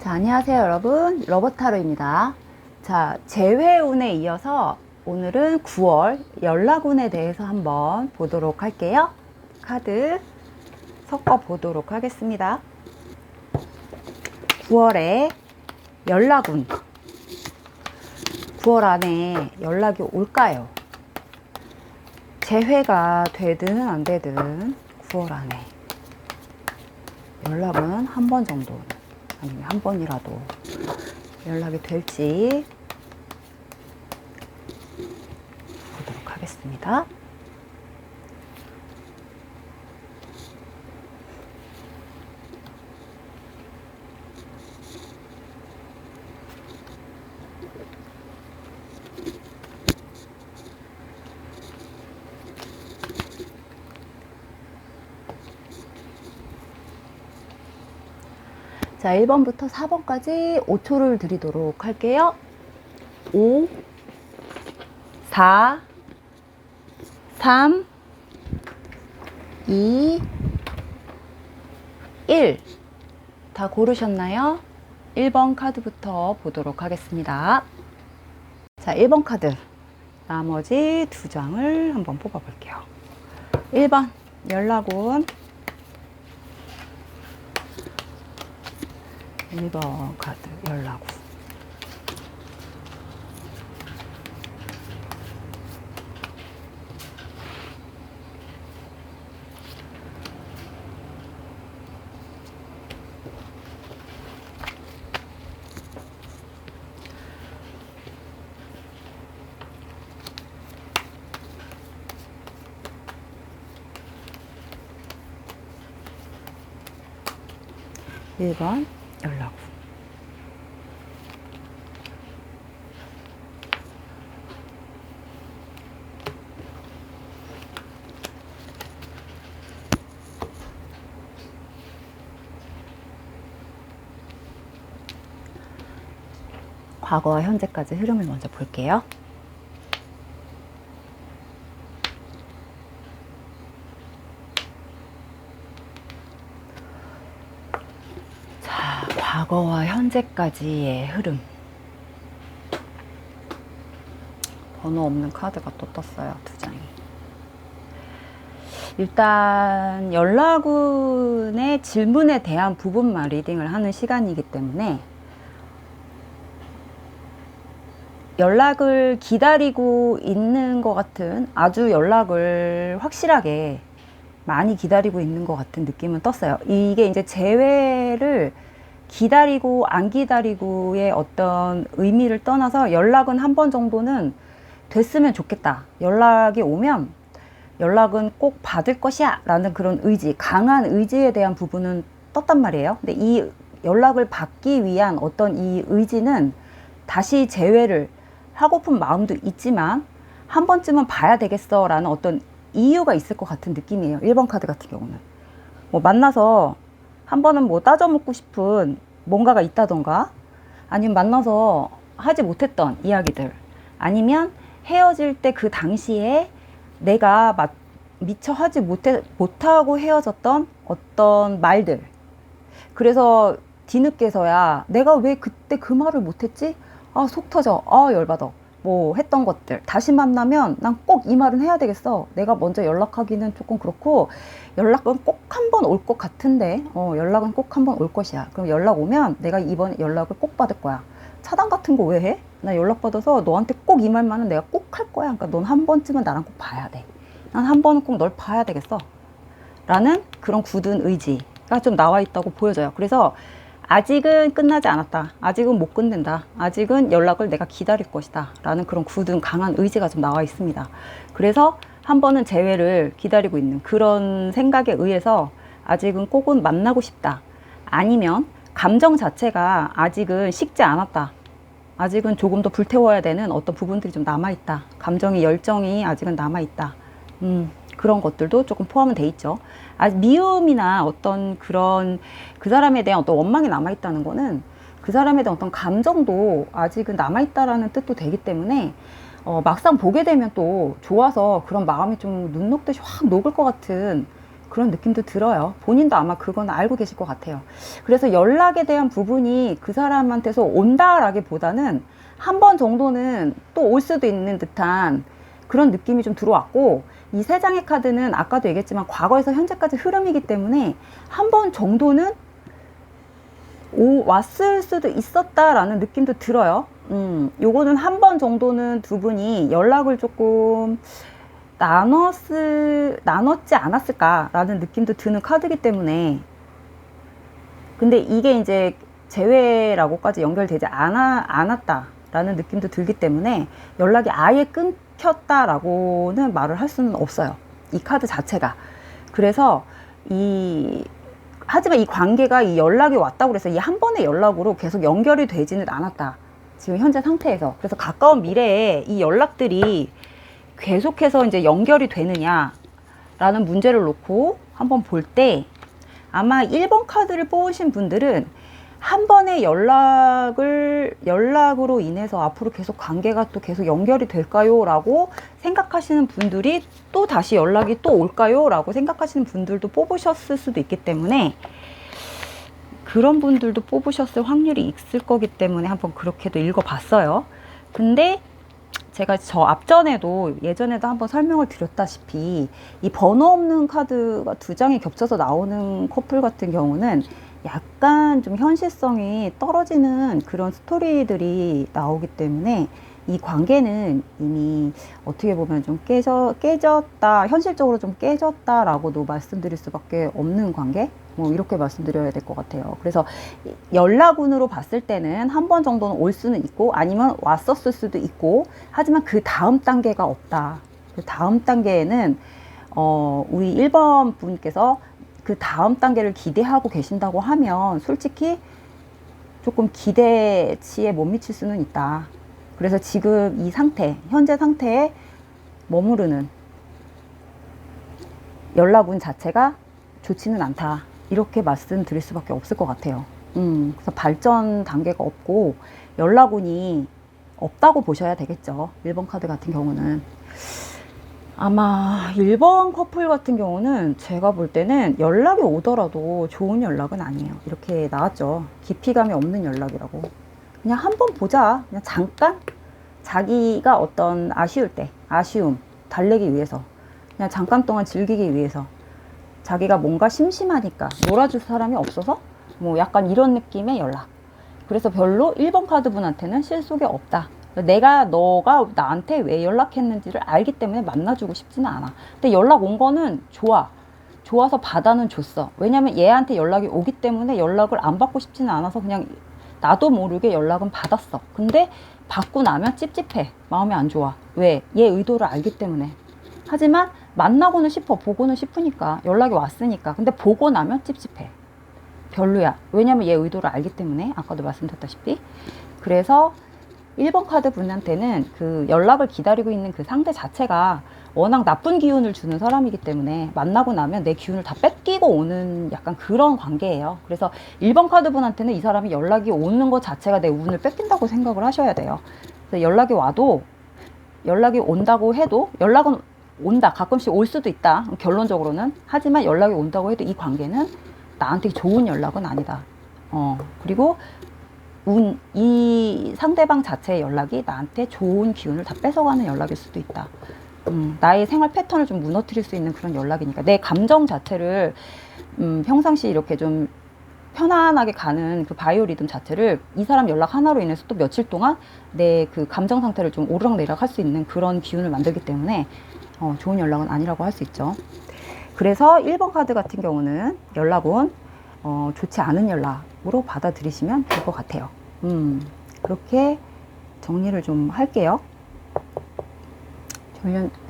자, 안녕하세요 여러분, 러버타로입니다. 자, 재회운에 이어서 오늘은 9월 연락운에 대해서 한번 보도록 할게요. 카드 섞어 보도록 하겠습니다. 9월에 연락운, 9월 안에 연락이 올까요? 재회가 되든 안 되든 9월 안에 연락은 한 번 정도, 아니면 한 번이라도 연락이 될지 보도록 하겠습니다. 자, 1번부터 4번까지 5초를 드리도록 할게요. 5, 4, 3, 2, 1. 다 고르셨나요? 1번 카드부터 보도록 하겠습니다. 자, 1번 카드. 나머지 두 장을 한번 뽑아 볼게요. 1번 연락운. 1번 카드 연락운. 일 번 연락운. 과거와 현재까지 흐름을 먼저 볼게요. 자, 과거와 현재까지의 흐름. 번호 없는 카드가 또 떴어요, 두 장이. 일단 연락운의 질문에 대한 부분만 리딩을 하는 시간이기 때문에 연락을 기다리고 있는 것 같은, 아주 연락을 확실하게 많이 기다리고 있는 것 같은 느낌은 떴어요. 이게 이제 재회를 기다리고 안 기다리고의 어떤 의미를 떠나서 연락은 한 번 정도는 됐으면 좋겠다. 연락이 오면 연락은 꼭 받을 것이야 라는 그런 의지, 강한 의지에 대한 부분은 떴단 말이에요. 근데 이 연락을 받기 위한 어떤 이 의지는 다시 재회를 하고픈 마음도 있지만 한 번쯤은 봐야 되겠어 라는 어떤 이유가 있을 것 같은 느낌이에요. 1번 카드 같은 경우는 뭐 만나서 한 번은 뭐 따져 묻고 싶은 뭔가가 있다던가, 아니면 만나서 하지 못했던 이야기들, 아니면 헤어질 때 그 당시에 내가 미처 하지 못하고 헤어졌던 어떤 말들, 그래서 뒤늦게서야 내가 왜 그때 그 말을 못했지? 아, 속 터져. 아, 열받아. 뭐 했던 것들 다시 만나면 난 꼭 이 말은 해야 되겠어. 내가 먼저 연락하기는 조금 그렇고, 연락은 꼭 한 번 올 것 같은데, 연락은 꼭 한 번 올 것이야. 그럼 연락 오면 내가 이번 연락을 꼭 받을 거야. 차단 같은 거 왜 해? 나 연락 받아서 너한테 꼭 이 말만은 내가 꼭 할 거야. 그러니까 넌 한 번쯤은 나랑 꼭 봐야 돼. 난 한 번은 꼭 널 봐야 되겠어 라는 그런 굳은 의지가 좀 나와 있다고 보여져요. 그래서 아직은 끝나지 않았다, 아직은 못 끝낸다, 아직은 연락을 내가 기다릴 것이다 라는 그런 굳은 강한 의지가 좀 나와 있습니다. 그래서 한 번은 재회를 기다리고 있는 그런 생각에 의해서 아직은 꼭은 만나고 싶다, 아니면 감정 자체가 아직은 식지 않았다, 아직은 조금 더 불태워야 되는 어떤 부분들이 좀 남아있다, 감정의 열정이 아직은 남아있다, 그런 것들도 조금 포함은 돼 있죠. 아직 미움이나 어떤 그런 그 사람에 대한 어떤 원망이 남아있다는 거는 그 사람에 대한 어떤 감정도 아직은 남아있다라는 뜻도 되기 때문에 막상 보게 되면 또 좋아서 그런 마음이 좀 눈 녹듯이 확 녹을 것 같은 그런 느낌도 들어요. 본인도 아마 그건 알고 계실 것 같아요. 그래서 연락에 대한 부분이 그 사람한테서 온다라기보다는 한 번 정도는 또 올 수도 있는 듯한 그런 느낌이 좀 들어왔고, 이 세 장의 카드는 아까도 얘기했지만 과거에서 현재까지 흐름이기 때문에 한 번 정도는 왔을 수도 있었다라는 느낌도 들어요. 요거는 한 번 정도는 두 분이 연락을 조금 나눴지 않았을까라는 느낌도 드는 카드이기 때문에, 근데 이게 이제 재회라고까지 연결되지 않았다라는 느낌도 들기 때문에 연락이 아예 끊겼다라고는 말을 할 수는 없어요, 이 카드 자체가. 그래서 하지만 이 관계가, 이 연락이 왔다고 해서 이 한 번의 연락으로 계속 연결이 되지는 않았다, 지금 현재 상태에서. 그래서 가까운 미래에 이 연락들이 계속해서 이제 연결이 되느냐라는 문제를 놓고 한번 볼 때, 아마 1번 카드를 뽑으신 분들은 한 번의 연락으로 인해서 앞으로 계속 관계가 또 계속 연결이 될까요? 라고 생각하시는 분들이, 또 다시 연락이 또 올까요? 라고 생각하시는 분들도 뽑으셨을 수도 있기 때문에, 그런 분들도 뽑으셨을 확률이 있을 거기 때문에 한번 그렇게도 읽어봤어요. 근데 제가 앞전에도, 예전에도 한번 설명을 드렸다시피, 이 번호 없는 카드가 두 장이 겹쳐서 나오는 커플 같은 경우는 약간 좀 현실성이 떨어지는 그런 스토리들이 나오기 때문에, 이 관계는 이미 어떻게 보면 좀 깨졌다, 현실적으로 좀 깨졌다라고도 말씀드릴 수밖에 없는 관계? 뭐 이렇게 말씀드려야 될 것 같아요. 그래서 연락운으로 봤을 때는 한 번 정도는 올 수는 있고, 아니면 왔었을 수도 있고, 하지만 그 다음 단계가 없다. 그 다음 단계에는 우리 1번 분께서 그 다음 단계를 기대하고 계신다고 하면 솔직히 조금 기대치에 못 미칠 수는 있다. 그래서 지금 이 상태, 현재 상태에 머무르는 연락운 자체가 좋지는 않다, 이렇게 말씀드릴 수밖에 없을 것 같아요. 그래서 발전 단계가 없고 연락운이 없다고 보셔야 되겠죠. 1번 카드 같은 경우는. 아마 1번 커플 같은 경우는 제가 볼 때는 연락이 오더라도 좋은 연락은 아니에요. 이렇게 나왔죠. 깊이감이 없는 연락이라고. 그냥 한번 보자, 그냥 잠깐 자기가 어떤 아쉬울 때, 아쉬움 달래기 위해서, 그냥 잠깐 동안 즐기기 위해서, 자기가 뭔가 심심하니까 놀아줄 사람이 없어서 뭐 약간 이런 느낌의 연락. 그래서 별로 1번 카드 분한테는 실속이 없다. 너가 나한테 왜 연락했는지를 알기 때문에 만나주고 싶지는 않아. 근데 연락 온 거는 좋아서 받아는 줬어. 왜냐면 얘한테 연락이 오기 때문에 연락을 안 받고 싶지는 않아서 그냥 나도 모르게 연락은 받았어. 근데 받고 나면 찝찝해. 마음이 안 좋아. 왜? 얘 의도를 알기 때문에. 하지만 만나고는 싶어. 보고는 싶으니까. 연락이 왔으니까. 근데 보고 나면 찝찝해. 별로야. 왜냐면 얘 의도를 알기 때문에. 아까도 말씀드렸다시피. 그래서 1번 카드 분한테는 그 연락을 기다리고 있는 그 상대 자체가 워낙 나쁜 기운을 주는 사람이기 때문에 만나고 나면 내 기운을 다 뺏기고 오는 약간 그런 관계예요. 그래서 1번 카드 분한테는 이 사람이 연락이 오는 것 자체가 내 운을 뺏긴다고 생각을 하셔야 돼요. 그래서 연락이 와도, 연락이 온다고 해도, 연락은 온다, 가끔씩 올 수도 있다, 결론적으로는. 하지만 연락이 온다고 해도 이 관계는 나한테 좋은 연락은 아니다. 그리고 이 상대방 자체의 연락이 나한테 좋은 기운을 다 뺏어가는 연락일 수도 있다. 나의 생활 패턴을 좀 무너뜨릴 수 있는 그런 연락이니까, 내 감정 자체를 평상시 이렇게 좀 편안하게 가는 그 바이오리듬 자체를 이 사람 연락 하나로 인해서 또 며칠 동안 내 그 감정 상태를 좀 오르락내리락 할 수 있는 그런 기운을 만들기 때문에 좋은 연락은 아니라고 할 수 있죠. 그래서 1번 카드 같은 경우는 연락은 좋지 않은 연락으로 받아들이시면 될 것 같아요. 그렇게 정리를 좀 할게요.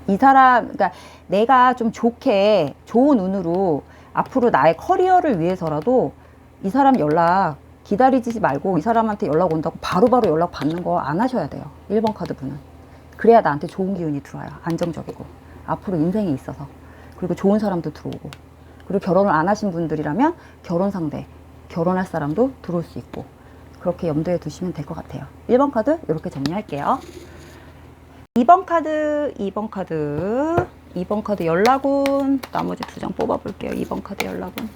이 사람, 그러니까 내가 좀 좋은 운으로 앞으로 나의 커리어를 위해서라도 이 사람 연락 기다리지 말고, 이 사람한테 연락 온다고 바로바로 연락 받는 거 안 하셔야 돼요. 1번 카드 분은. 그래야 나한테 좋은 기운이 들어와요. 안정적이고. 앞으로 인생에 있어서. 그리고 좋은 사람도 들어오고. 그리고 결혼을 안 하신 분들이라면 결혼 상대, 결혼할 사람도 들어올 수 있고. 그렇게 염두에 두시면 될 것 같아요. 1번 카드 이렇게 정리할게요. 2번 카드. 2번 카드 연락운. 나머지 2장 뽑아볼게요. 2번 카드 연락운.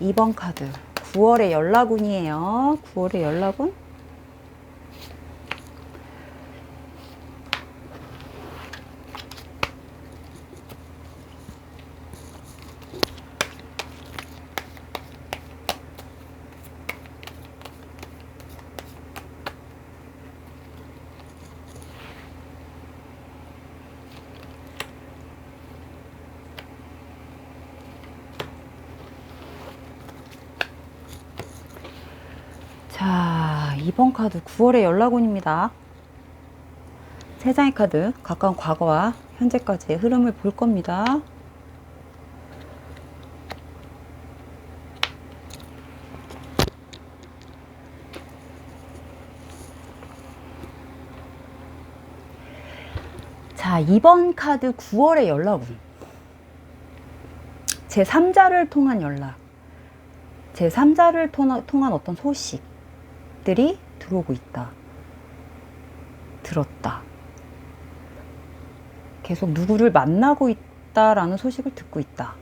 (2번) 카드 9월의 연락운이에요. 9월의 연락운. 자, 2번 카드 9월의 연락운입니다. 3장의 카드 가까운 과거와 현재까지의 흐름을 볼 겁니다. 자, 2번 카드 9월의 연락운. 제3자를 통한 연락, 제3자를 통한 어떤 소식들이 들어오고 있다. 들었다. 계속 누구를 만나고 있다라는 소식을 듣고 있다.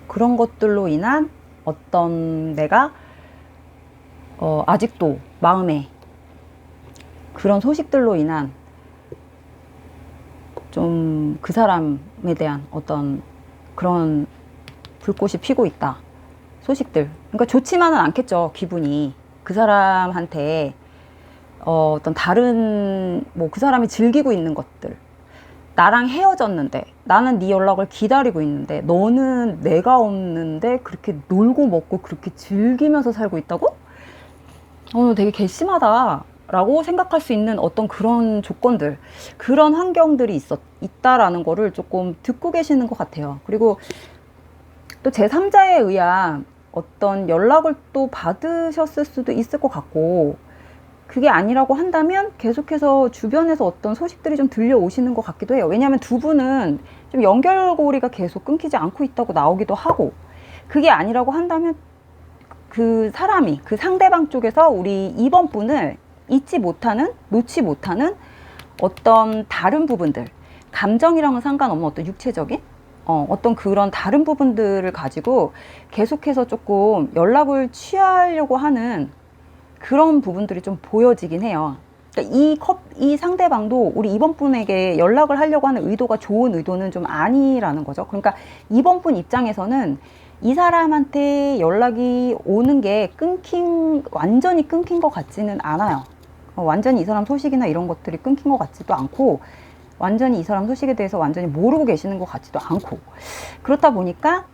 그런 것들로 인한 어떤 내가 아직도 마음에 그런 소식들로 인한 좀 그 사람에 대한 어떤 그런 불꽃이 피고 있다. 소식들. 그러니까 좋지만은 않겠죠. 기분이. 그 사람한테 어떤 다른 뭐 그 사람이 즐기고 있는 것들. 나랑 헤어졌는데 나는 네 연락을 기다리고 있는데 너는 내가 없는데 그렇게 놀고 먹고 그렇게 즐기면서 살고 있다고? 되게 괘씸하다 라고 생각할 수 있는 어떤 그런 조건들, 그런 환경들이 있다라는 거를 조금 듣고 계시는 것 같아요. 그리고 또 제3자에 의한 어떤 연락을 또 받으셨을 수도 있을 것 같고, 그게 아니라고 한다면 계속해서 주변에서 어떤 소식들이 좀 들려오시는 것 같기도 해요. 왜냐하면 두 분은 좀 연결고리가 계속 끊기지 않고 있다고 나오기도 하고, 그게 아니라고 한다면 그 사람이, 그 상대방 쪽에서 우리 2번 분을 잊지 못하는, 놓지 못하는 어떤 다른 부분들, 감정이랑은 상관없는 어떤 육체적인 어떤 그런 다른 부분들을 가지고 계속해서 조금 연락을 취하려고 하는 그런 부분들이 좀 보여지긴 해요. 그러니까 이 상대방도 우리 2번 분에게 연락을 하려고 하는 의도가 좋은 의도는 좀 아니라는 거죠. 그러니까 2번 분 입장에서는 이 사람한테 연락이 오는 게 완전히 끊긴 것 같지는 않아요. 완전히 이 사람 소식이나 이런 것들이 끊긴 것 같지도 않고, 완전히 이 사람 소식에 대해서 완전히 모르고 계시는 것 같지도 않고, 그렇다 보니까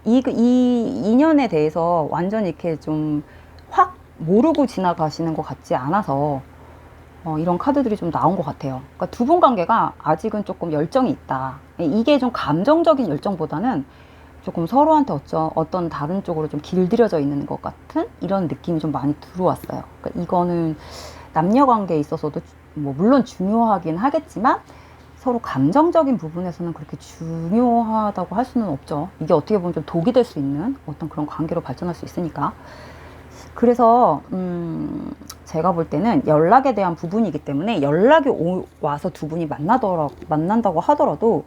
이 인연에 대해서 완전히 이렇게 좀 확 모르고 지나가시는 것 같지 않아서 이런 카드들이 좀 나온 것 같아요. 그러니까 두 분 관계가 아직은 조금 열정이 있다. 이게 좀 감정적인 열정보다는 조금 서로한테 어떤 다른 쪽으로 좀 길들여져 있는 것 같은 이런 느낌이 좀 많이 들어왔어요. 그러니까 이거는 남녀 관계에 있어서도 뭐 물론 중요하긴 하겠지만 서로 감정적인 부분에서는 그렇게 중요하다고 할 수는 없죠. 이게 어떻게 보면 좀 독이 될 수 있는 어떤 그런 관계로 발전할 수 있으니까. 그래서 제가 볼 때는 연락에 대한 부분이기 때문에 연락이 와서 두 분이 만난다고 하더라도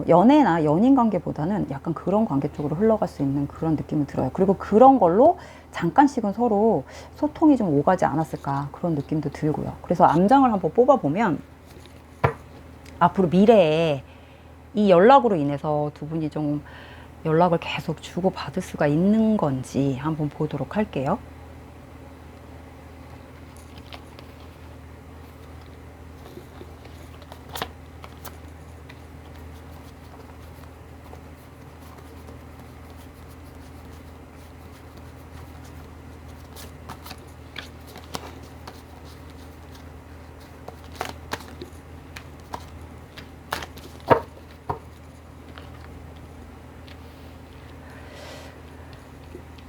연애나 연인 관계보다는 약간 그런 관계 쪽으로 흘러갈 수 있는 그런 느낌이 들어요. 그리고 그런 걸로 잠깐씩은 서로 소통이 좀 오가지 않았을까, 그런 느낌도 들고요. 그래서 암장을 한번 뽑아보면 앞으로 미래에 이 연락으로 인해서 두 분이 좀 연락을 계속 주고받을 수가 있는 건지 한번 보도록 할게요.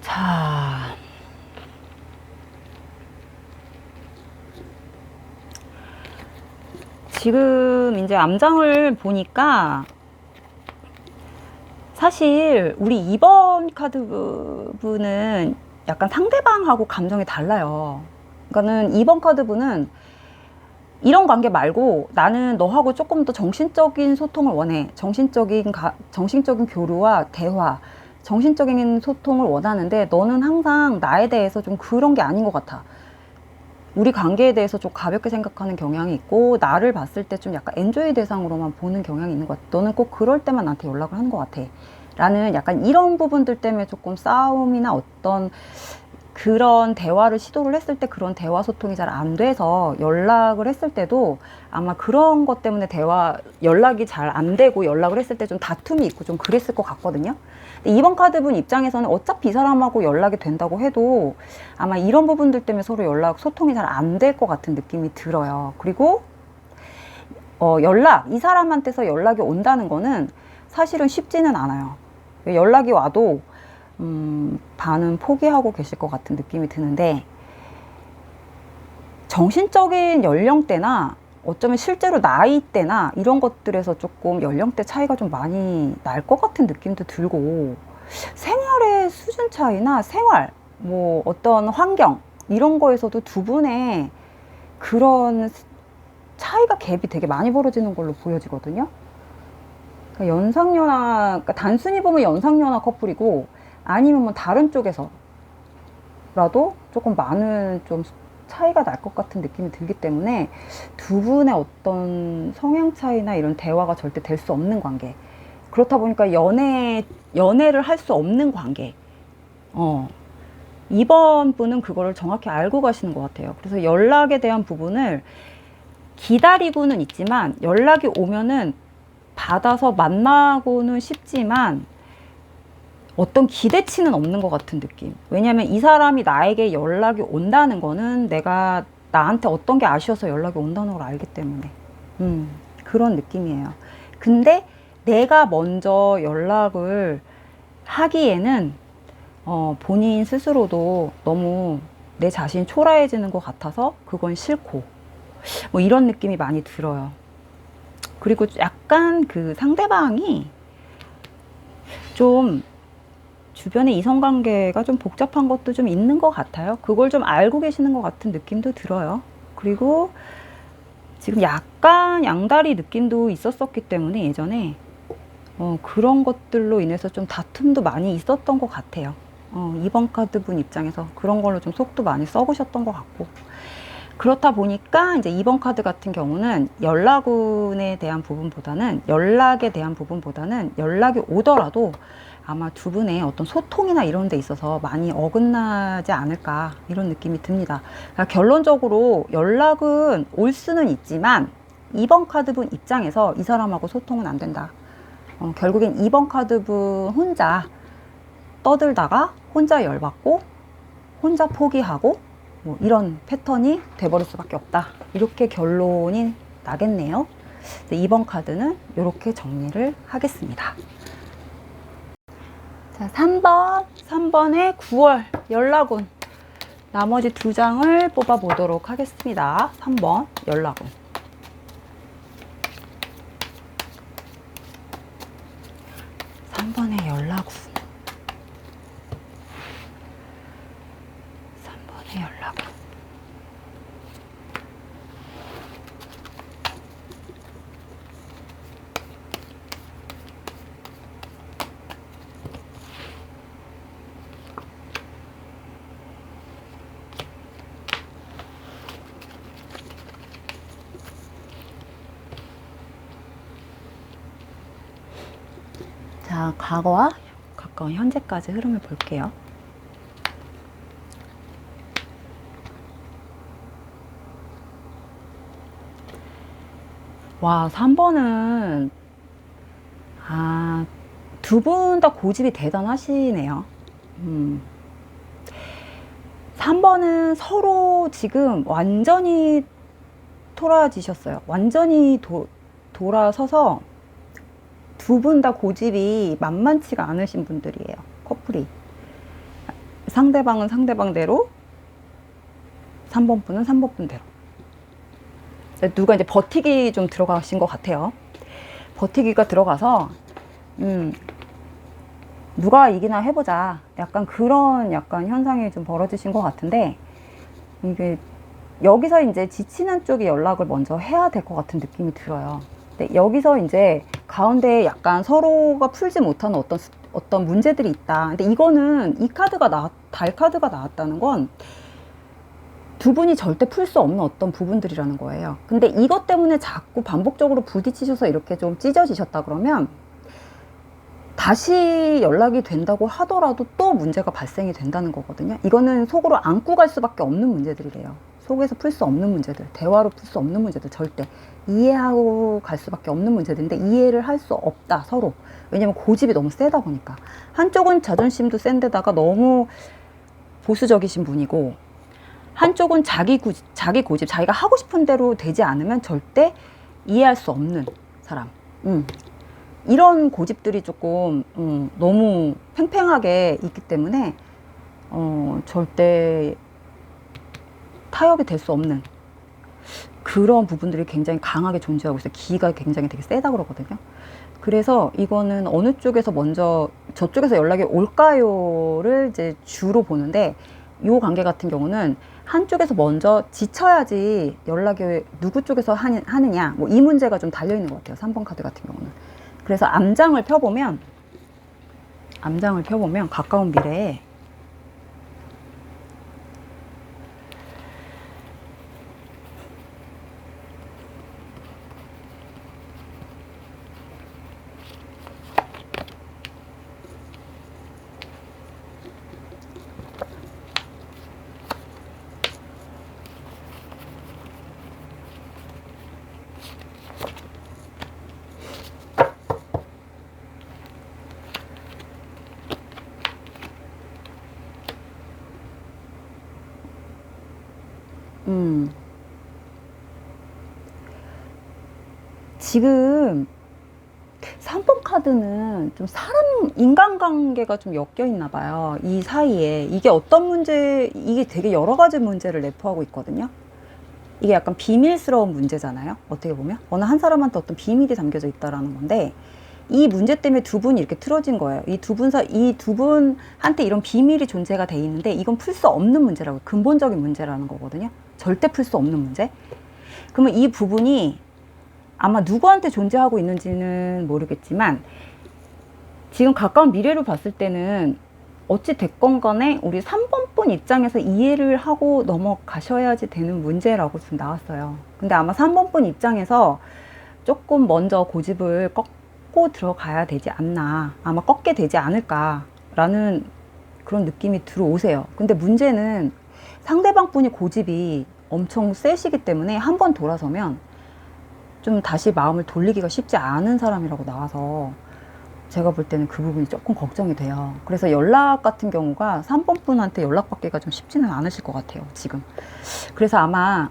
자, 지금 이제 암장을 보니까 사실 우리 2번 카드 분은 약간 상대방하고 감정이 달라요. 그러니까는 2번 카드 분은 이런 관계 말고 나는 너하고 조금 더 정신적인 소통을 원해. 정신적인 교류와 대화, 정신적인 소통을 원하는데 너는 항상 나에 대해서 좀 그런 게 아닌 것 같아. 우리 관계에 대해서 좀 가볍게 생각하는 경향이 있고 나를 봤을 때 좀 약간 엔조이 대상으로만 보는 경향이 있는 것 같아. 너는 꼭 그럴 때만 나한테 연락을 하는 것 같아. 라는 약간 이런 부분들 때문에 조금 싸움이나 어떤 그런 대화를 시도를 했을 때 그런 대화 소통이 잘 안 돼서 연락을 했을 때도 아마 그런 것 때문에 연락이 잘 안 되고 연락을 했을 때 좀 다툼이 있고 좀 그랬을 것 같거든요. 근데 이번 카드분 입장에서는 어차피 이 사람하고 연락이 된다고 해도 아마 이런 부분들 때문에 서로 소통이 잘 안 될 것 같은 느낌이 들어요. 그리고 이 사람한테서 연락이 온다는 거는 사실은 쉽지는 않아요. 연락이 와도 반은 포기하고 계실 것 같은 느낌이 드는데 정신적인 연령대나 어쩌면 실제로 나이대나 이런 것들에서 조금 연령대 차이가 좀 많이 날 것 같은 느낌도 들고 생활의 수준 차이나 뭐 어떤 환경 이런 거에서도 두 분의 그런 차이가 갭이 되게 많이 벌어지는 걸로 보여지거든요. 그러니까 단순히 보면 연상연하 커플이고 아니면 뭐 다른 쪽에서라도 조금 많은 좀 차이가 날 것 같은 느낌이 들기 때문에 두 분의 어떤 성향 차이나 이런 대화가 절대 될 수 없는 관계. 그렇다 보니까 연애를 할 수 없는 관계. 이번 분은 그거를 정확히 알고 가시는 것 같아요. 그래서 연락에 대한 부분을 기다리고는 있지만 연락이 오면은 받아서 만나고는 싶지만 어떤 기대치는 없는 것 같은 느낌. 왜냐면 이 사람이 나에게 연락이 온다는 거는 내가 나한테 어떤 게 아쉬워서 연락이 온다는 걸 알기 때문에 그런 느낌이에요. 근데 내가 먼저 연락을 하기에는 본인 스스로도 너무 내 자신이 초라해지는 것 같아서 그건 싫고 뭐 이런 느낌이 많이 들어요. 그리고 약간 그 상대방이 좀 주변에 이성관계가 좀 복잡한 것도 좀 있는 것 같아요. 그걸 좀 알고 계시는 것 같은 느낌도 들어요. 그리고 지금 약간 양다리 느낌도 있었었기 때문에 예전에 그런 것들로 인해서 좀 다툼도 많이 있었던 것 같아요. 이번 카드 분 입장에서 그런 걸로 좀 속도 많이 썩으셨던 것 같고 그렇다 보니까 이제 이번 카드 같은 경우는 연락에 대한 부분보다는 연락이 오더라도 아마 두 분의 어떤 소통이나 이런 데 있어서 많이 어긋나지 않을까 이런 느낌이 듭니다. 그러니까 결론적으로 연락은 올 수는 있지만 이번 카드분 입장에서 이 사람하고 소통은 안 된다. 결국엔 이번 카드분 혼자 떠들다가 혼자 열받고 혼자 포기하고 뭐 이런 패턴이 돼버릴 수밖에 없다. 이렇게 결론이 나겠네요. 이번 카드는 이렇게 정리를 하겠습니다. 자, 3번의 9월 연락운. 나머지 두 장을 뽑아 보도록 하겠습니다. 3번 연락운. (3번의) 연락운. 3번의 연락운. 자, 과거와 가까운 현재까지 흐름을 볼게요. 와, 3번은 두 분 다 고집이 대단하시네요. 3번은 서로 지금 완전히 토라지셨어요. 완전히 돌아서서 두 분 다 고집이 만만치가 않으신 분들이에요. 커플이. 상대방은 상대방대로, 3번 분은 3번 분대로. 누가 이제 버티기 좀 들어가신 것 같아요. 버티기가 들어가서 누가 이기나 해보자. 약간 그런 약간 현상이 좀 벌어지신 것 같은데, 이게 여기서 이제 지치는 쪽이 연락을 먼저 해야 될 것 같은 느낌이 들어요. 근데 여기서 이제 가운데 약간 서로가 풀지 못하는 어떤 문제들이 있다. 근데 이거는 이 카드가 달 카드가 나왔다는 건 두 분이 절대 풀 수 없는 어떤 부분들이라는 거예요. 근데 이것 때문에 자꾸 반복적으로 부딪히셔서 이렇게 좀 찢어지셨다 그러면 다시 연락이 된다고 하더라도 또 문제가 발생이 된다는 거거든요. 이거는 속으로 안고 갈 수밖에 없는 문제들이래요. 속에서 풀 수 없는 문제들, 대화로 풀 수 없는 문제들, 절대 이해하고 갈 수밖에 없는 문제들인데 이해를 할 수 없다, 서로. 왜냐면 고집이 너무 세다 보니까. 한쪽은 자존심도 센데다가 너무 보수적이신 분이고, 한쪽은 자기 고집, 자기가 하고 싶은 대로 되지 않으면 절대 이해할 수 없는 사람. 이런 고집들이 조금 너무 팽팽하게 있기 때문에 절대 타협이 될 수 없는 그런 부분들이 굉장히 강하게 존재하고 있어요. 기가 굉장히 되게 세다 그러거든요. 그래서 이거는 어느 쪽에서 먼저 저쪽에서 연락이 올까요를 이제 주로 보는데, 이 관계 같은 경우는 한쪽에서 먼저 지쳐야지 연락이 누구 쪽에서 하느냐, 뭐 이 문제가 좀 달려있는 것 같아요. 3번 카드 같은 경우는. 그래서 암장을 펴보면 가까운 미래에 지금 3번 카드는 좀 인간관계가 좀 엮여 있나 봐요. 이 사이에. 이게 어떤 이게 되게 여러 가지 문제를 내포하고 있거든요. 이게 약간 비밀스러운 문제잖아요. 어떻게 보면. 어느 한 사람한테 어떤 비밀이 담겨져 있다라는 건데, 이 문제 때문에 두 분이 이렇게 틀어진 거예요. 이 두 분한테 이런 비밀이 존재가 돼 있는데, 이건 풀 수 없는 문제라고, 근본적인 문제라는 거거든요. 절대 풀 수 없는 문제. 그러면 이 부분이 아마 누구한테 존재하고 있는지는 모르겠지만, 지금 가까운 미래로 봤을 때는 어찌 됐건 간에 우리 3번 분 입장에서 이해를 하고 넘어가셔야지 되는 문제라고 지금 나왔어요. 근데 아마 3번 분 입장에서 조금 먼저 고집을 꺾고 들어가야 되지 않나, 아마 꺾게 되지 않을까라는 그런 느낌이 들어오세요. 근데 문제는 상대방 분이 고집이 엄청 세시기 때문에 한 번 돌아서면 좀 다시 마음을 돌리기가 쉽지 않은 사람이라고 나와서, 제가 볼 때는 그 부분이 조금 걱정이 돼요. 그래서 연락 같은 경우가 3번 분한테 연락받기가 좀 쉽지는 않으실 것 같아요, 지금. 그래서 아마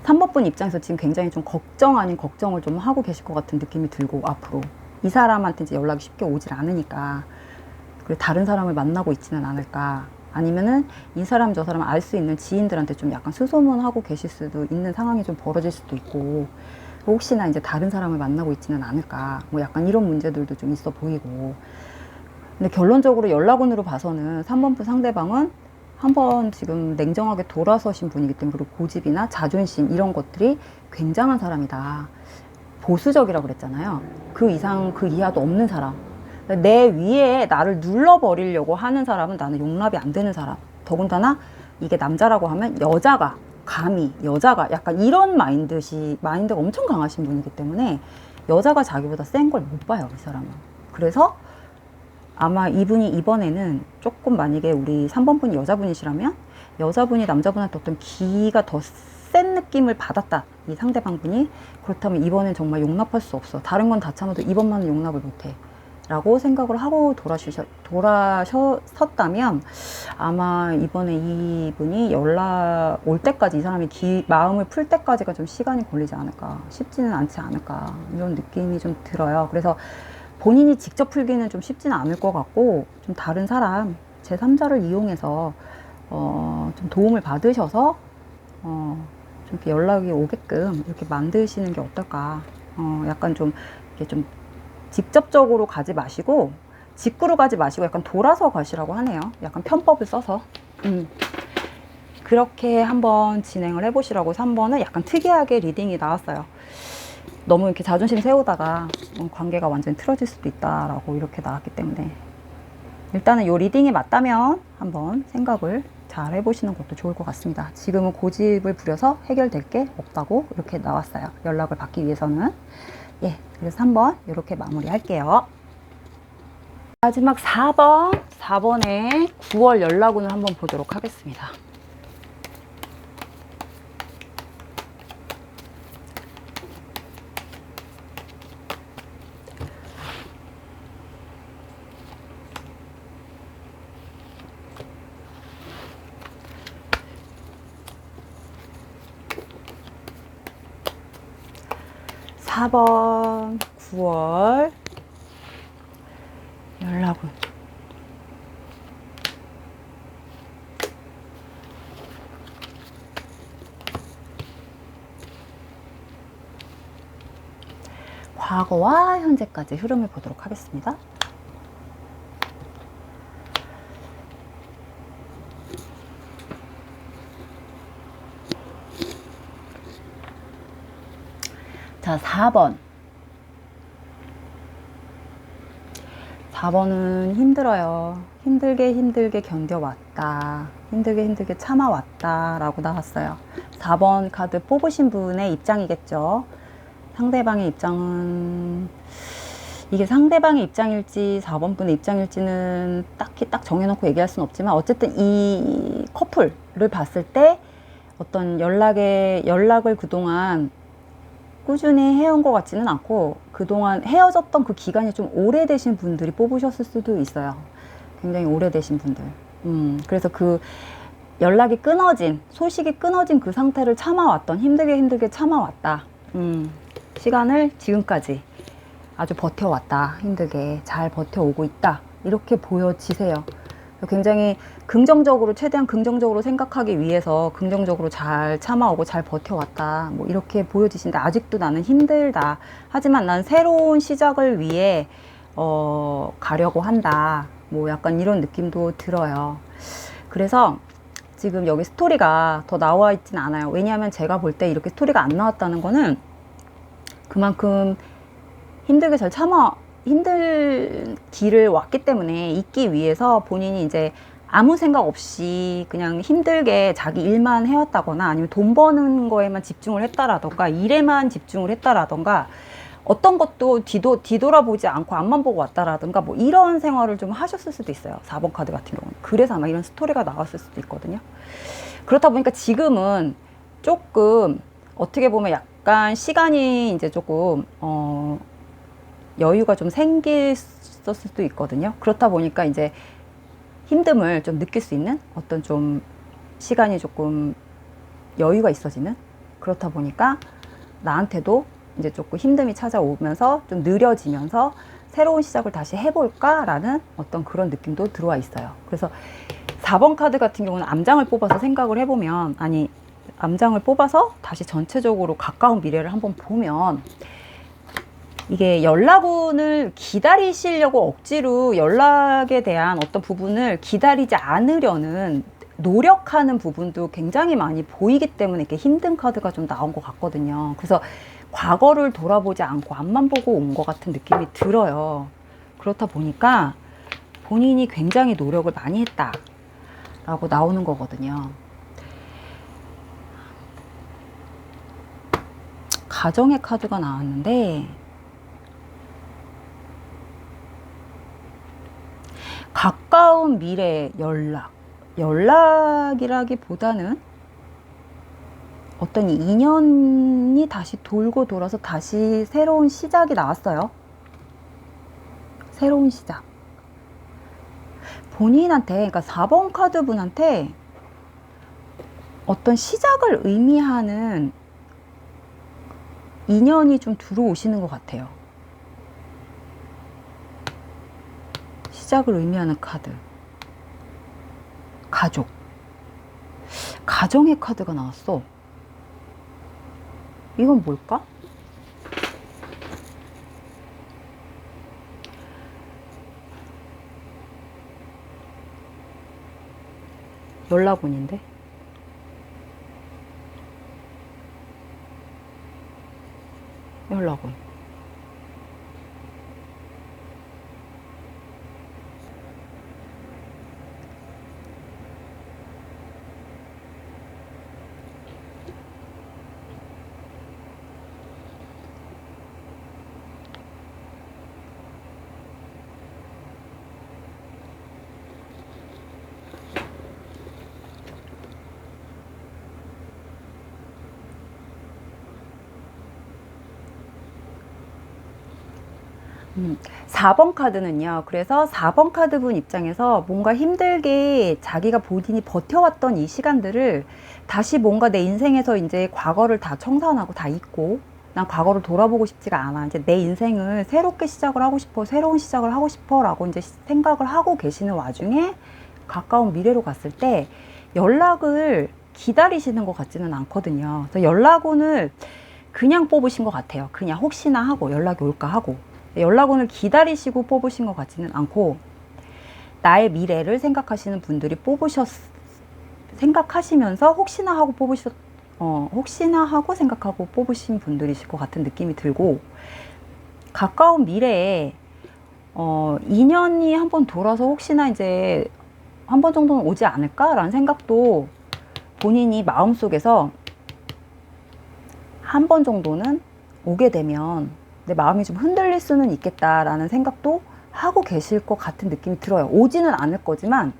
3번 분 입장에서 지금 굉장히 좀 걱정 아닌 걱정을 좀 하고 계실 것 같은 느낌이 들고, 앞으로 이 사람한테 이제 연락이 쉽게 오질 않으니까, 그리고 다른 사람을 만나고 있지는 않을까, 아니면은 이 사람 저 사람 알 수 있는 지인들한테 좀 약간 수소문하고 계실 수도 있는 상황이 좀 벌어질 수도 있고, 혹시나 이제 다른 사람을 만나고 있지는 않을까, 뭐 약간 이런 문제들도 좀 있어 보이고. 근데 결론적으로 연락운으로 봐서는 3번 분 상대방은 한번 지금 냉정하게 돌아서신 분이기 때문에, 그리고 고집이나 자존심 이런 것들이 굉장한 사람이다. 보수적이라고 그랬잖아요. 그 이상 그 이하도 없는 사람. 내 위에 나를 눌러버리려고 하는 사람은 나는 용납이 안 되는 사람. 더군다나 이게 남자라고 하면 여자가 약간 이런 마인드가 엄청 강하신 분이기 때문에, 여자가 자기보다 센 걸 못 봐요, 이 사람은. 그래서 아마 이분이 이번에는 조금, 만약에 우리 3번 분이 여자분이시라면 여자분이 남자분한테 어떤 기가 더 센 느낌을 받았다, 이 상대방 분이. 그렇다면 이번엔 정말 용납할 수 없어, 다른 건 다 참아도 이번만은 용납을 못해 라고 생각을 하고 돌아섰다면, 아마 이번에 이분이 연락 올 때까지, 이 사람이 마음을 풀 때까지가 좀 시간이 걸리지 않을까, 쉽지는 않지 않을까, 이런 느낌이 좀 들어요. 그래서 본인이 직접 풀기는 좀 쉽지는 않을 것 같고, 좀 다른 사람, 제3자를 이용해서 좀 도움을 받으셔서 좀 이렇게 연락이 오게끔 이렇게 만드시는 게 어떨까. 약간 좀 이렇게 좀 직접적으로 가지 마시고 직구로 가지 마시고 약간 돌아서 가시라고 하네요. 약간 편법을 써서. 그렇게 한번 진행을 해보시라고 3번은 약간 특이하게 리딩이 나왔어요. 너무 이렇게 자존심 세우다가 관계가 완전히 틀어질 수도 있다라고 이렇게 나왔기 때문에 일단은 요 리딩이 맞다면 한번 생각을 잘 해보시는 것도 좋을 것 같습니다. 지금은 고집을 부려서 해결될 게 없다고 이렇게 나왔어요. 연락을 받기 위해서는. 예, 그래서 3번 이렇게 마무리 할게요. 마지막 4번의 9월 연락운을 한번 보도록 하겠습니다. 사 번 9월 연락운. 과거와 현재까지 흐름을 보도록 하겠습니다. 자, 4번. 4번은 힘들어요. 힘들게 견뎌왔다. 힘들게 참아왔다. 라고 나왔어요. 4번 카드 뽑으신 분의 입장이겠죠. 상대방의 입장은, 이게 상대방의 입장일지 4번 분의 입장일지는 딱히 딱 정해놓고 얘기할 수는 없지만, 어쨌든 이 커플을 봤을 때 어떤 연락을 그동안 꾸준히 해온 것 같지는 않고 그동안 헤어졌던 그 기간이 좀 오래되신 분들이 뽑으셨을 수도 있어요. 굉장히 오래되신 분들. 그래서 그 연락이 끊어진, 소식이 끊어진 그 상태를 참아왔던, 힘들게 참아왔다. 시간을 지금까지 아주 버텨왔다. 힘들게 잘 버텨오고 있다. 이렇게 보여지세요. 굉장히 긍정적으로, 최대한 긍정적으로 생각하기 위해서 긍정적으로 잘 참아오고 잘 버텨왔다. 뭐 이렇게 보여지신데, 아직도 나는 힘들다. 하지만 난 새로운 시작을 위해 가려고 한다. 뭐 약간 이런 느낌도 들어요. 그래서 지금 여기 스토리가 더 나와 있진 않아요. 왜냐하면 제가 볼 때 이렇게 스토리가 안 나왔다는 거는 그만큼 힘들게 잘 힘들 길을 왔기 때문에, 있기 위해서 본인이 이제 아무 생각 없이 그냥 힘들게 자기 일만 해왔다거나, 아니면 돈 버는 거에만 집중을 했다라던가, 일에만 집중을 했다라던가, 어떤 것도 뒤돌아보지 않고 앞만 보고 왔다라든가, 뭐 이런 생활을 좀 하셨을 수도 있어요. 4번 카드 같은 경우는. 그래서 아마 이런 스토리가 나왔을 수도 있거든요. 그렇다 보니까 지금은 조금 어떻게 보면 약간 시간이 이제 조금 여유가 좀 생겼을 수도 있거든요. 그렇다 보니까 이제 힘듦을 좀 느낄 수 있는 어떤 좀 시간이 조금 여유가 있어지는, 그렇다 보니까 나한테도 이제 조금 힘듦이 찾아오면서 좀 느려지면서 새로운 시작을 다시 해볼까라는 어떤 그런 느낌도 들어와 있어요. 그래서 4번 카드 같은 경우는 암장을 뽑아서 생각을 해보면, 아니, 암장을 뽑아서 다시 전체적으로 가까운 미래를 한번 보면, 이게 연락운을 기다리시려고 억지로 연락에 대한 어떤 부분을 기다리지 않으려는 노력하는 부분도 굉장히 많이 보이기 때문에 이렇게 힘든 카드가 좀 나온 것 같거든요. 그래서 과거를 돌아보지 않고 앞만 보고 온 것 같은 느낌이 들어요. 그렇다 보니까 본인이 굉장히 노력을 많이 했다 라고 나오는 거거든요. 가정의 카드가 나왔는데, 가까운 미래 연락이라기보다는 어떤 인연이 다시 돌고 돌아서 다시 새로운 시작이 나왔어요. 새로운 시작. 본인한테, 그러니까 4번 카드 분한테 어떤 시작을 의미하는 인연이 좀 들어오시는 것 같아요. 시작을 의미하는 카드. 가족. 가정의 카드가 나왔어. 이건 뭘까? 연락운인데. 연락운. 음, 4번 카드는요. 그래서 4번 카드 분 입장에서 뭔가 힘들게 자기가 본인이 버텨왔던 이 시간들을 다시 뭔가 내 인생에서 이제 과거를 다 청산하고 다 잊고, 난 과거를 돌아보고 싶지가 않아. 이제 내 인생을 새롭게 시작을 하고 싶어. 새로운 시작을 하고 싶어. 라고 이제 생각을 하고 계시는 와중에 가까운 미래로 갔을 때 연락을 기다리시는 것 같지는 않거든요. 그래서 연락운을 그냥 뽑으신 것 같아요. 그냥 혹시나 하고 연락이 올까 하고. 연락운을 기다리시고 뽑으신 것 같지는 않고, 나의 미래를 생각하시는 분들이 생각하시면서 혹시나 하고 생각하고 뽑으신 분들이실 것 같은 느낌이 들고, 가까운 미래에, 인연이 한번 돌아서 혹시나 이제 한 번 정도는 오지 않을까라는 생각도 본인이 마음속에서 한 번 정도는 오게 되면 내 마음이 좀 흔들릴 수는 있겠다라는 생각도 하고 계실 것 같은 느낌이 들어요. 오지는 않을 거지만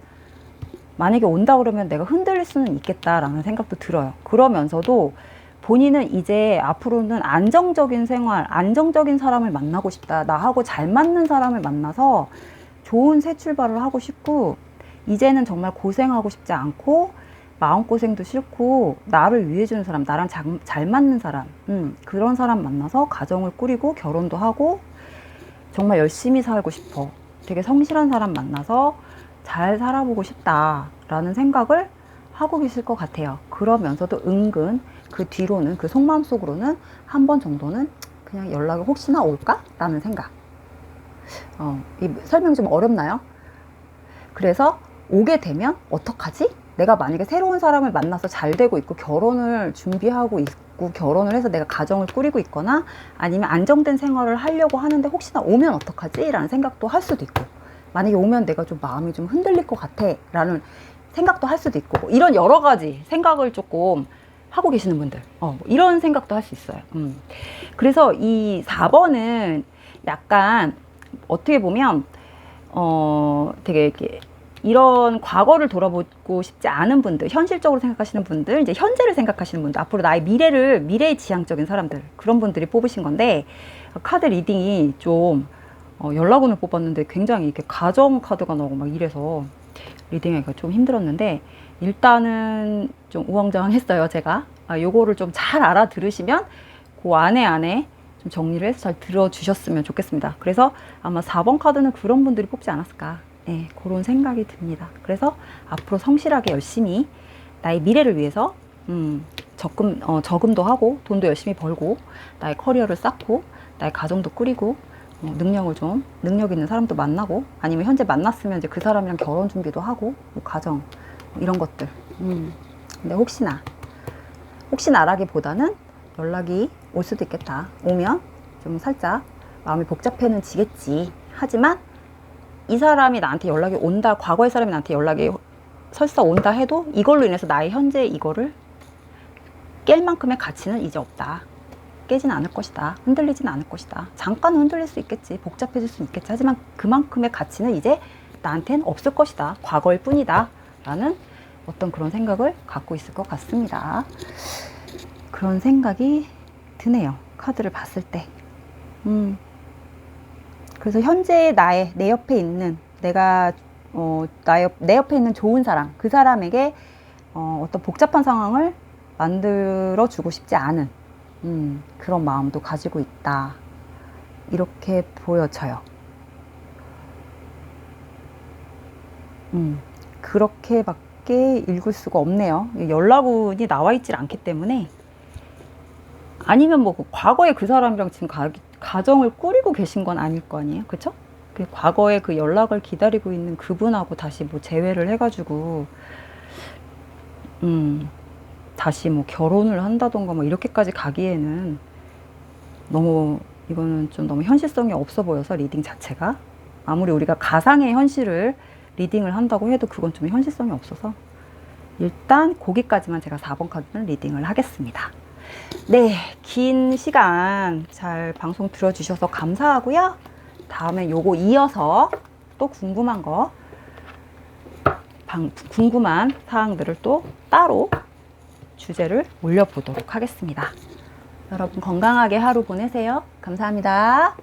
만약에 온다 그러면 내가 흔들릴 수는 있겠다라는 생각도 들어요. 그러면서도 본인은 이제 앞으로는 안정적인 생활, 안정적인 사람을 만나고 싶다. 나하고 잘 맞는 사람을 만나서 좋은 새 출발을 하고 싶고, 이제는 정말 고생하고 싶지 않고 마음고생도 싫고 나를 위해주는 사람, 나랑 잘 맞는 사람, 그런 사람 만나서 가정을 꾸리고 결혼도 하고 정말 열심히 살고 싶어. 되게 성실한 사람 만나서 잘 살아보고 싶다라는 생각을 하고 계실 것 같아요. 그러면서도 은근 그 뒤로는, 그 속마음 속으로는 한 번 정도는 그냥 연락이 혹시나 올까? 라는 생각. 이 설명이 좀 어렵나요? 그래서 오게 되면 어떡하지? 내가 만약에 새로운 사람을 만나서 잘 되고 있고 결혼을 준비하고 있고 결혼을 해서 내가 가정을 꾸리고 있거나 아니면 안정된 생활을 하려고 하는데 혹시나 오면 어떡하지? 라는 생각도 할 수도 있고, 만약에 오면 내가 좀 마음이 좀 흔들릴 것 같아 라는 생각도 할 수도 있고, 이런 여러 가지 생각을 조금 하고 계시는 분들, 이런 생각도 할 수 있어요. 그래서 이 4번은 약간 어떻게 보면 되게 이렇게 이런 과거를 돌아보고 싶지 않은 분들, 현실적으로 생각하시는 분들, 이제 현재를 생각하시는 분들, 앞으로 나의 미래의 지향적인 사람들, 그런 분들이 뽑으신 건데, 카드 리딩이 좀 연락운을 뽑았는데 굉장히 이렇게 가정 카드가 나오고 막 이래서 리딩하기가 좀 힘들었는데, 일단은 좀 우왕좌왕했어요. 제가 요거를 좀 잘 알아들으시면 그 안에 좀 정리를 해서 잘 들어주셨으면 좋겠습니다. 그래서 아마 4번 카드는 그런 분들이 뽑지 않았을까, 네, 그런 생각이 듭니다. 그래서 앞으로 성실하게 열심히 나의 미래를 위해서 저금도 하고 돈도 열심히 벌고 나의 커리어를 쌓고 나의 가정도 꾸리고 능력 있는 사람도 만나고, 아니면 현재 만났으면 이제 그 사람이랑 결혼 준비도 하고 뭐 가정 이런 것들. 근데 혹시나라기보다는 연락이 올 수도 있겠다. 오면 좀 살짝 마음이 복잡해는 지겠지. 하지만 이 사람이 나한테 연락이 온다, 과거의 사람이 나한테 연락이 설사 온다 해도 이걸로 인해서 나의 현재 이거를 깰 만큼의 가치는 이제 없다. 깨진 않을 것이다. 흔들리진 않을 것이다. 잠깐은 흔들릴 수 있겠지. 복잡해질 수 있겠지. 하지만 그만큼의 가치는 이제 나한테는 없을 것이다. 과거일 뿐이다. 라는 어떤 그런 생각을 갖고 있을 것 같습니다. 그런 생각이 드네요. 카드를 봤을 때. 그래서 현재 내 옆에 있는, 내 옆에 있는 좋은 사람, 그 사람에게 어떤 복잡한 상황을 만들어주고 싶지 않은 그런 마음도 가지고 있다. 이렇게 보여져요. 그렇게밖에 읽을 수가 없네요. 연락운이 나와 있질 않기 때문에. 아니면 뭐 과거에 그 사람이랑 지금 가정을 꾸리고 계신 건 아닐 거 아니에요, 그쵸? 과거에 그 연락을 기다리고 있는 그분하고 다시 뭐 재회를 해가지고 다시 뭐 결혼을 한다던가 뭐 이렇게까지 가기에는 너무 이거는 좀 너무 현실성이 없어 보여서 리딩 자체가 아무리 우리가 가상의 현실을 리딩을 한다고 해도 그건 좀 현실성이 없어서 일단 거기까지만 제가 4번 카드는 리딩을 하겠습니다. 네, 긴 시간 잘 방송 들어주셔서 감사하고요. 다음에 요거 이어서 또 궁금한 사항들을 또 따로 주제를 올려보도록 하겠습니다. 여러분 건강하게 하루 보내세요. 감사합니다.